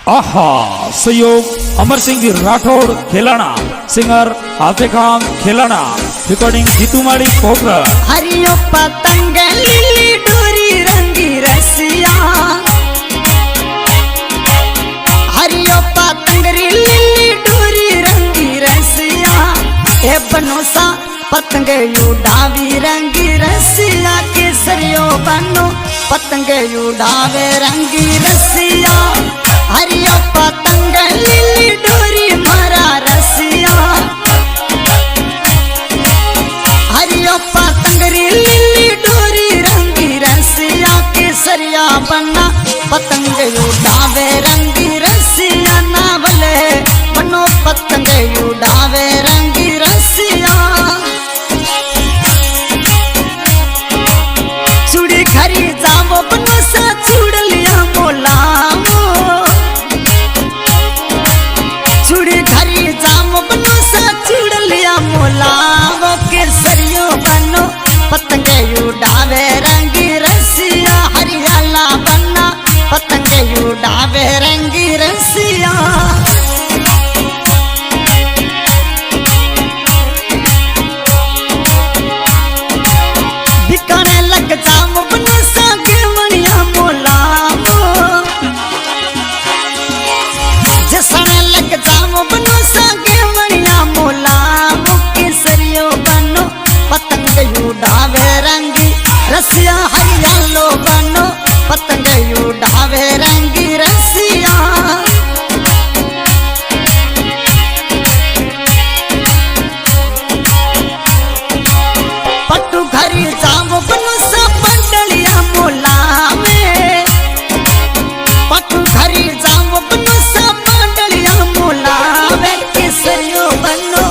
आहा सहयोग अमर सिंह जी राठौड़ खेलाना, सिंगर आते खान खेलाना, रिकॉर्डिंग जीतूमाड़ी पोखरा। हरियो पतंग लिली डोरी रंगी रसिया, हरियो पतंग लिली डोरी रंगी रसिया, ए बनोसा पतंग उड़ावी रंगी रसिया, केसरियो बनो पतंग उड़ावे रंगी रसिया, हरियो पतंग लिली डोरी मारा रसिया, हरियो पतंग लिली डोरी रंगी रसिया, केसरिया बना पतंग उड़ावे रंगी रसिया, नावले बनो पतंग उड़ावे रंगी रसिया। चूड़ी खरी जावो बनो सा चूड़ लिया मोलामो, चूड़ी खरी जावो बनो सा चूड़ लिया मोलामो, केसरियो बनो पतंग उड़ावे रंगी रसिया, हरियाला बना पतंग उड़ावे रंगी रसिया। बिकाने लग जामो बनो सा गेवणिया मोलामो, जसने लग जामो बनो सा गेवणिया मोलामो, केसरियो बनो पतंग उड़ावे रंगी रसिया, हरियालो बनो पतंग उड़ावे रंगी रसिया। पट्टू घरी जावो बनो सा पंडलिया मोला में, पट्टू घरी जावो बनो सा पंडलिया मोला में, केसरियो बनो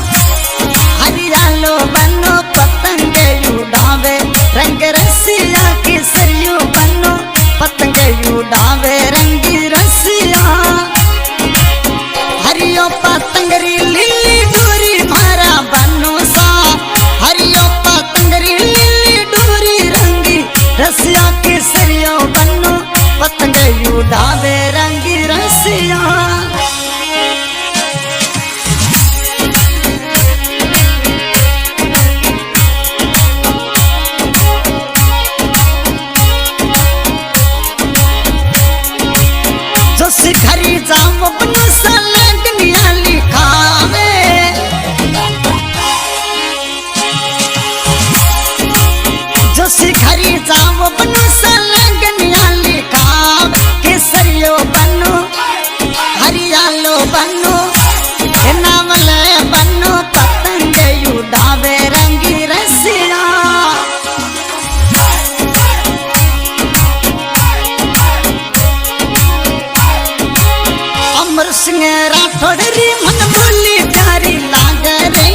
हरियालो बनो पतंग उड़ावे रंग रसिया, केसरियो बनो पतंग उड़ावे रंगी रसिया। हरियो पतंग लिली डोरी मारा बनो सा, हरियो पतंग लिली डोरी रंगी रसिया, केसरियो बनो पतंग उड़ावे रंगी रसिया। जो शिखरी जावो बनो सा लगनिया लिखावे, जो शिखरी जावो बनो सा लगनिया लिखावे, केसरियो बनो हरियालो बनो नावले बनो पतंग उड़ावे रंगी रसिया। अमर सिंह राठौड़ री मन बोली प्यारी लाग रे,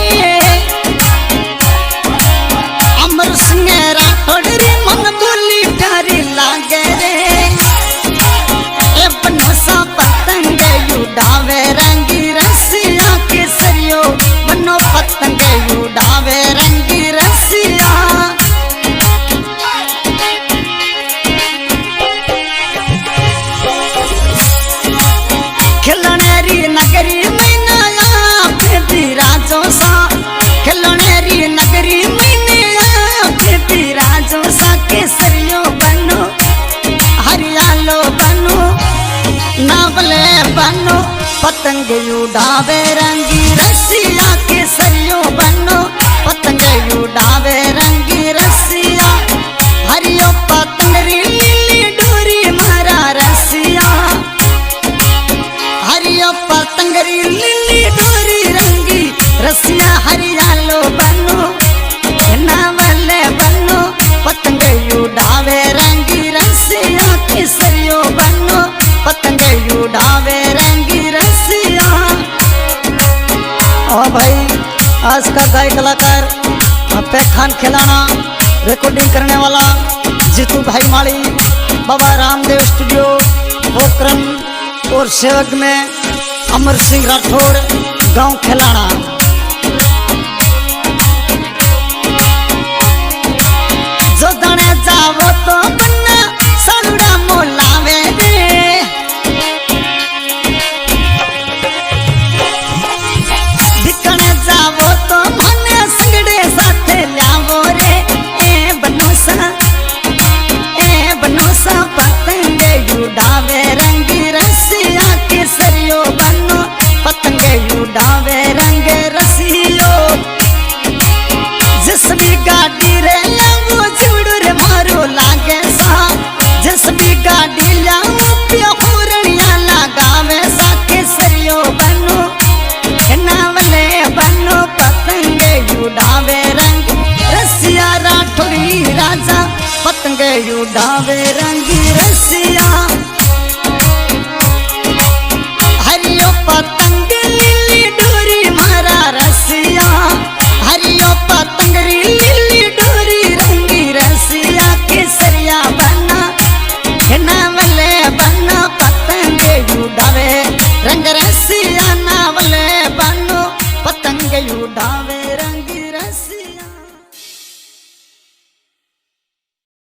अमर सिंह राठौड़ री मन बोली प्यारी लाग रे, ए बनो सा पतंग उड़ावे रंगी रसिया, केसरियो बनो पतंग उड़ावे रंगी रसिया। खिलौनेरी नगरी में नया बिराजो सा, खिलौनेरी नगरी में नया बिराजो सा, केसरियो बनो हरियालो बनो नावले बनो पतंग उड़ावे रंगी रसिया, केसरियो बनो पतंग उड़ावे रंगी रसिया, हरियो पतंग लिली डोरी मारा रसिया, हरियो पतंग लिली डोरी रंगी रसिया, हरियालो बनो नावले बनो पतंग उड़ावे रंगी रसिया, केसरियो बनो पतंग उड़ावे रंगी रसिया। और भाई आज का गायक कलाकार पे खान खिलाना, रिकॉर्डिंग करने वाला जीतू भाई माली, बाबा रामदेव स्टूडियो पोखरन, और सेवक में अमर सिंह राठौड़ गांव खिलाना। जो दने जावो तो बन्ना सड़ुड़ा मोलावे रे, रंग रसिया नावले बानो पतंग उड़ावे रंग रसिया।